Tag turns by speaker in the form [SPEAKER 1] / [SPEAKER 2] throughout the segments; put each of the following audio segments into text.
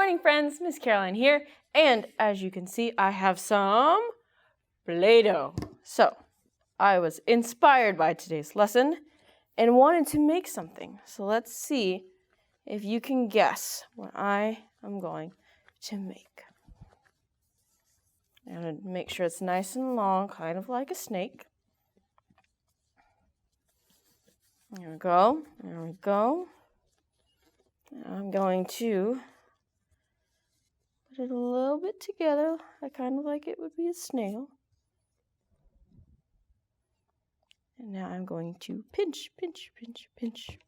[SPEAKER 1] morning, friends. Miss Caroline here. And as you can see, I have some Play-Doh. So I was inspired by today's lesson and wanted to make something. So let's see if you can guess what I am going to make. I'm going to make sure it's nice and long, kind of like a snake. There we go. There we go. I'm going to put it a little bit together. I kind of like it would be a snail. And now I'm going to pinch, pinch, pinch, pinch.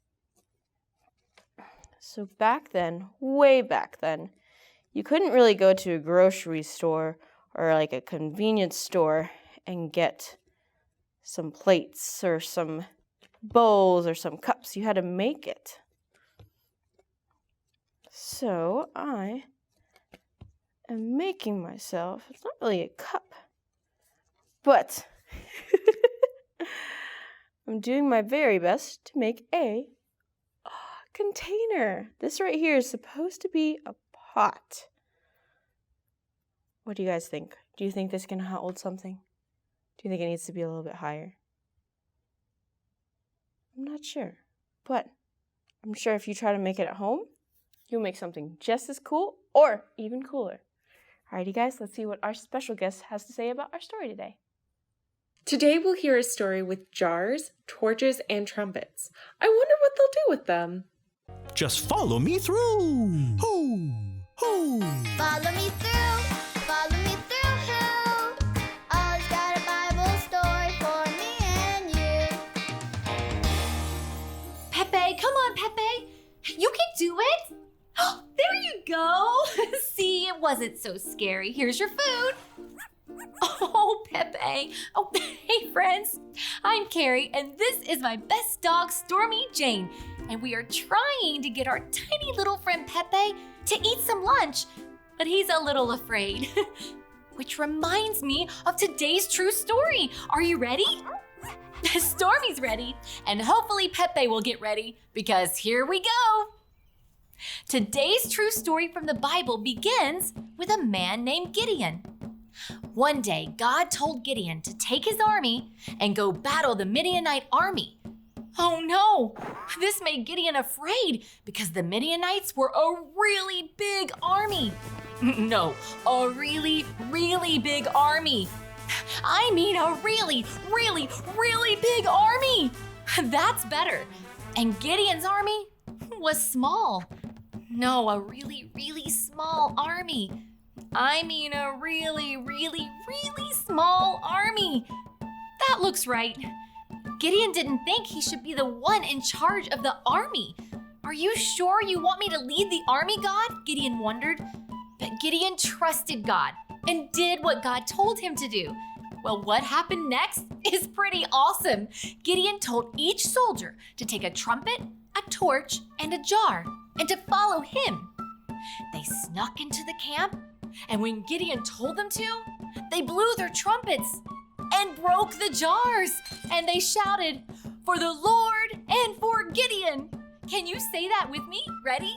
[SPEAKER 1] So back then, way back then, you couldn't really go to a grocery store or like a convenience store and get some plates or some bowls or some cups. You had to make it. So I am making myself, it's not really a cup, but I'm doing my very best to make a container. This right here is supposed to be a pot. What do you guys think? Do you think this can hold something? Do you think it needs to be a little bit higher? I'm not sure, but I'm sure if you try to make it at home, you'll make something just as cool or even cooler. Alrighty guys, let's see what our special guest has to say about our story today.
[SPEAKER 2] Today we'll hear a story with jars, torches, and trumpets. I wonder what they'll do with them.
[SPEAKER 3] Just follow me through. Ho, ho.
[SPEAKER 4] Follow me through, follow me through, who? Ollie's got a Bible story for me and you.
[SPEAKER 5] Pepe, come on, Pepe. You can do it. There you go. See, it wasn't so scary. Here's your food. Oh, Pepe. Oh, hey, friends. I'm Carrie, and this is my best dog, Stormy Jane. And we are trying to get our tiny little friend Pepe to eat some lunch, but he's a little afraid. Which reminds me of today's true story. Are you ready? Stormy's ready, and hopefully Pepe will get ready, because here we go. Today's true story from the Bible begins with a man named Gideon. One day, God told Gideon to take his army and go battle the Midianite army. Oh no, this made Gideon afraid because the Midianites were a really big army. No, a really, really big army. I mean a really, really, really big army. That's better. And Gideon's army was small. No, a really, really small army. I mean a really, really, really small army. That looks right. Gideon didn't think he should be the one in charge of the army. Are you sure you want me to lead the army, God? Gideon wondered. But Gideon trusted God and did what God told him to do. Well, what happened next is pretty awesome. Gideon told each soldier to take a trumpet, a torch, and a jar, and to follow him. They snuck into the camp, and when Gideon told them to, they blew their trumpets and broke the jars, and they shouted, "For the Lord and for Gideon." Can you say that with me? Ready?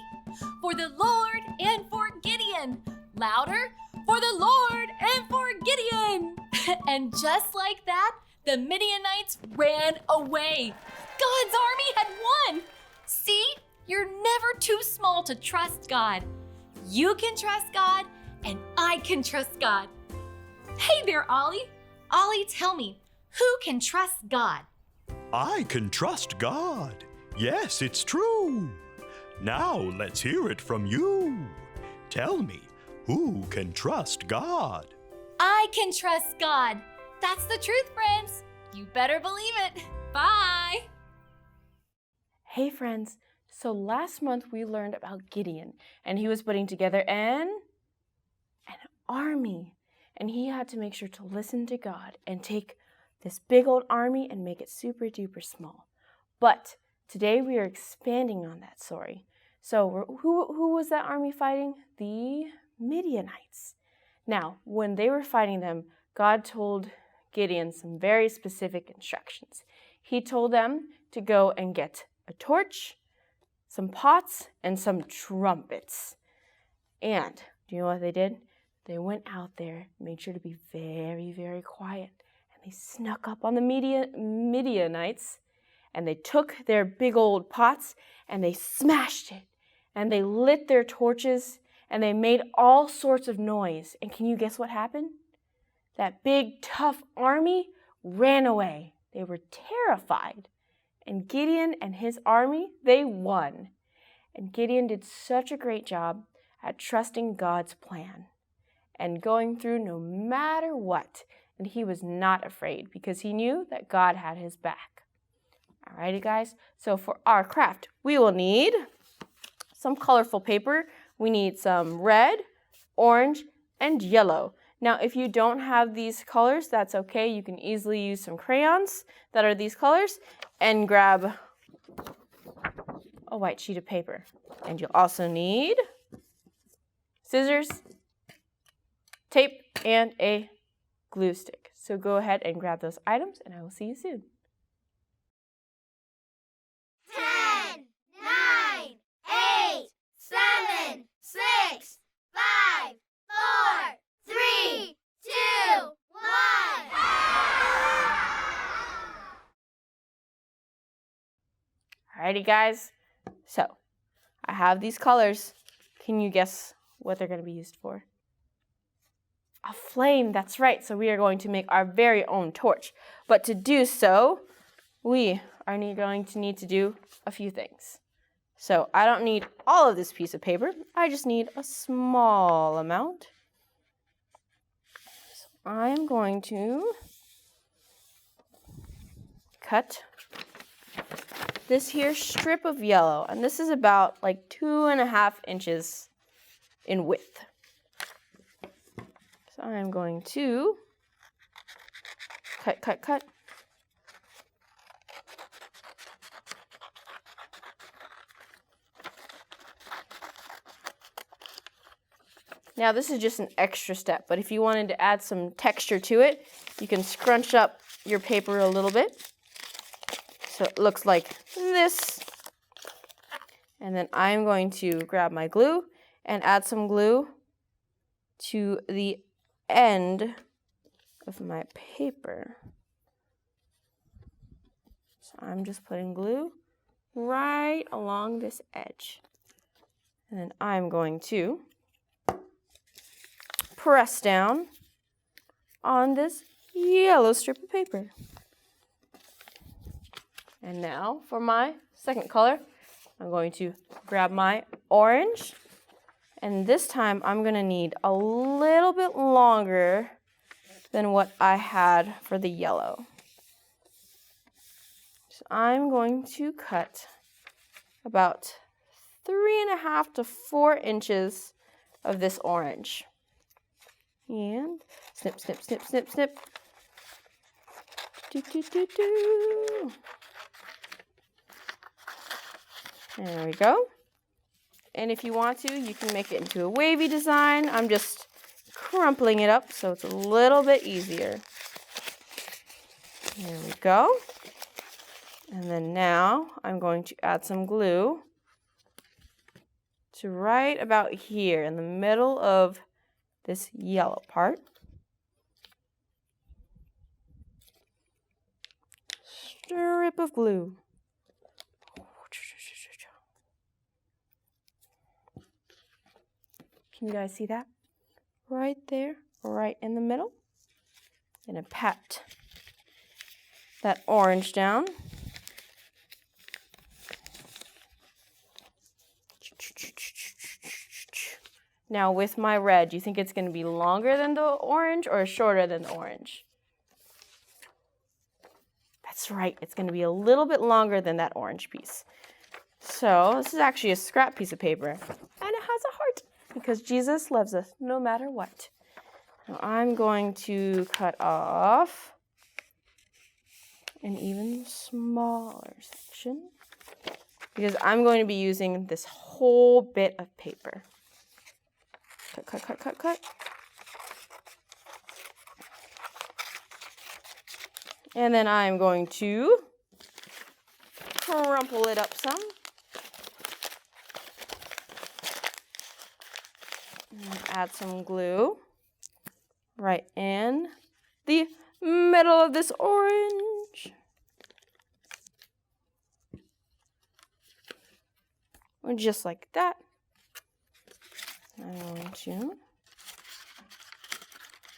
[SPEAKER 5] For the Lord and for Gideon. Louder. For the Lord and for Gideon. And just like that, the Midianites ran away. God's army had won. See, you're never too small to trust God. You can trust God, and I can trust God. Hey there, Ollie. Ollie, tell me, who can trust God?
[SPEAKER 3] I can trust God. Yes, it's true. Now let's hear it from you. Tell me, who can trust God?
[SPEAKER 5] I can trust God. That's the truth, friends. You better believe it. Bye.
[SPEAKER 1] Hey friends, so last month we learned about Gideon, and he was putting together an army. And he had to make sure to listen to God and take this big old army and make it super duper small. But today we are expanding on that story. So who was that army fighting? The Midianites. Now, when they were fighting them, God told Gideon some very specific instructions. He told them to go and get a torch, some pots, and some trumpets. And do you know what they did? They went out there, made sure to be very, very quiet, and they snuck up on the Midianites, and they took their big old pots, and they smashed it, and they lit their torches, and they made all sorts of noise. And can you guess what happened? That big, tough army ran away. They were terrified. And Gideon and his army, they won. And Gideon did such a great job at trusting God's plan and going through no matter what. And he was not afraid because he knew that God had his back. Alrighty, guys. So for our craft, we will need some colorful paper. We need some red, orange, and yellow. Now, if you don't have these colors, that's okay. You can easily use some crayons that are these colors and grab a white sheet of paper. And you'll also need scissors, tape, and a glue stick. So go ahead and grab those items, and I will see you soon.
[SPEAKER 4] 10, 9, 8, 7, 6, 5, 4, 3, 2, 1.
[SPEAKER 1] Alrighty, guys. So I have these colors. Can you guess what they're going to be used for? A flame, that's right. So we are going to make our very own torch. But to do so, we are going to need to do a few things. So I don't need all of this piece of paper. I just need a small amount. So I am going to cut this here strip of yellow. And this is about like 2.5 inches in width. So I'm going to cut. Now this is just an extra step, but if you wanted to add some texture to it, you can scrunch up your paper a little bit. So it looks like this. And then I'm going to grab my glue and add some glue to the end of my paper. So I'm just putting glue right along this edge. And then I'm going to press down on this yellow strip of paper. And now for my second color, I'm going to grab my orange. And this time I'm going to need a little bit longer than what I had for the yellow. So I'm going to cut about 3.5 to 4 inches of this orange. And snip, snip, snip, snip, snip. Do, do, do, do. There we go. And if you want to, you can make it into a wavy design. I'm just crumpling it up so it's a little bit easier. There we go. And then now I'm going to add some glue to right about here in the middle of this yellow part. Strip of glue. Can you guys see that? Right there, right in the middle. And pat that orange down. Now with my red, do you think it's going to be longer than the orange or shorter than the orange? That's right, it's going to be a little bit longer than that orange piece. So this is actually a scrap piece of paper, and it has a heart because Jesus loves us no matter what. Now I'm going to cut off an even smaller section because I'm going to be using this whole bit of paper. Cut, cut, cut, cut. And then I'm going to crumple it up some. And add some glue right in the middle of this orange. And just like that. I'm going to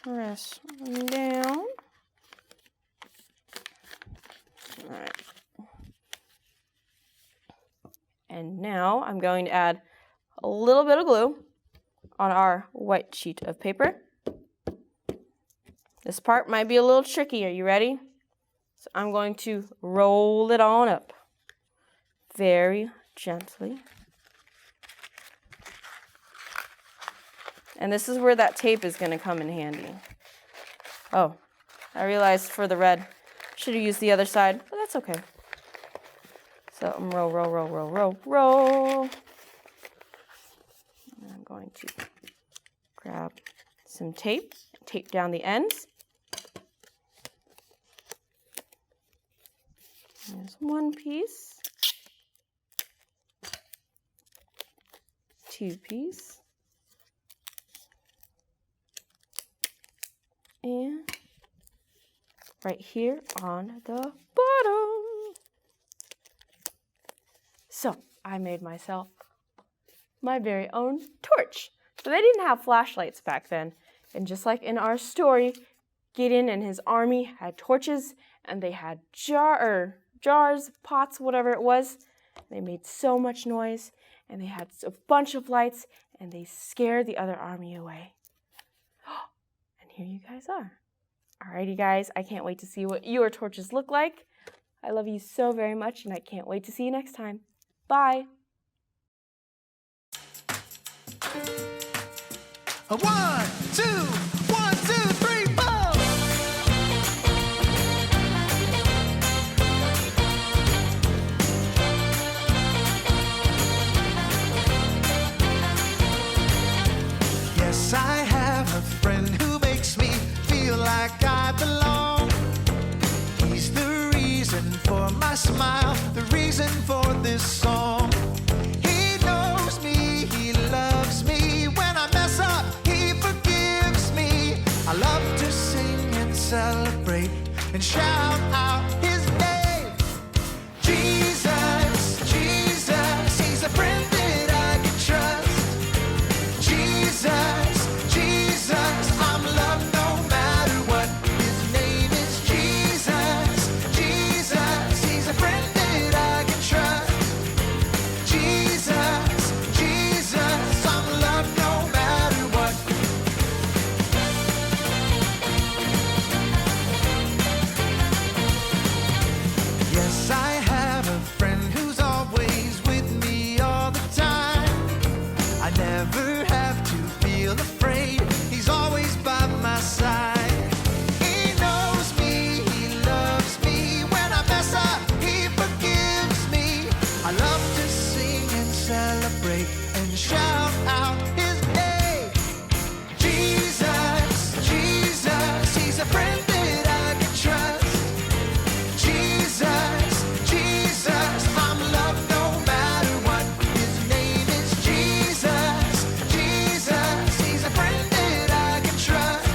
[SPEAKER 1] press down. All right. And now I'm going to add a little bit of glue on our white sheet of paper. This part might be a little tricky. Are you ready? So I'm going to roll it on up very gently. And this is where that tape is going to come in handy. Oh, I realized for the red, should have used the other side, but that's okay. So I'm roll, roll, roll, roll, roll, roll. And I'm going to grab some tape, tape down the ends. There's one piece, 2 pieces, and right here on the bottom. So I made myself my very own torch. So they didn't have flashlights back then. And just like in our story, Gideon and his army had torches, and they had jars, pots, whatever it was. They made so much noise, and they had a bunch of lights, and they scared the other army away. And here you guys are. Alrighty, guys, I can't wait to see what your torches look like. I love you so very much, and I can't wait to see you next time. Bye.
[SPEAKER 6] 1, 2, 1, 2, 3, 4. Yes, I have a friend who makes me feel like I belong. He's the reason for my smile, the reason for this song. He knows me, he loves me. When I mess up, he forgives me. I love to sing and celebrate and shout out his name. Jesus, Jesus, he's a friend that I can trust. Jesus, Jesus, I'm loved no matter what. His name is Jesus, Jesus, he's a friend that I can trust. Jesus, Jesus, I'm loved no matter what. Yes, I have a friend who's always with me all the time. I never have to feel afraid. He's always by my side. He knows me, he loves me. When I mess up, he forgives me. I love to sing and celebrate and shout out his name. Jesus, Jesus, he's a friend that I can trust. Jesus, Jesus, I'm loved no matter what. His name is Jesus, Jesus, he's a friend that I can trust.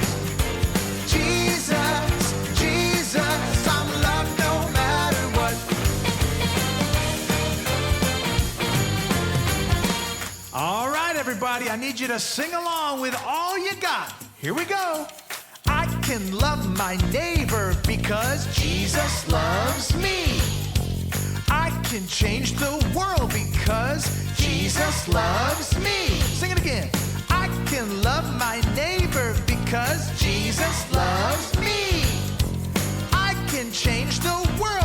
[SPEAKER 6] Jesus, Jesus, I'm loved no matter what. All right, everybody, I need you to sing along with all you got. Here we go. I can love my neighbor because Jesus loves me. I can change the world because Jesus loves me. Sing it again. I can love my neighbor because Jesus loves me. I can change the world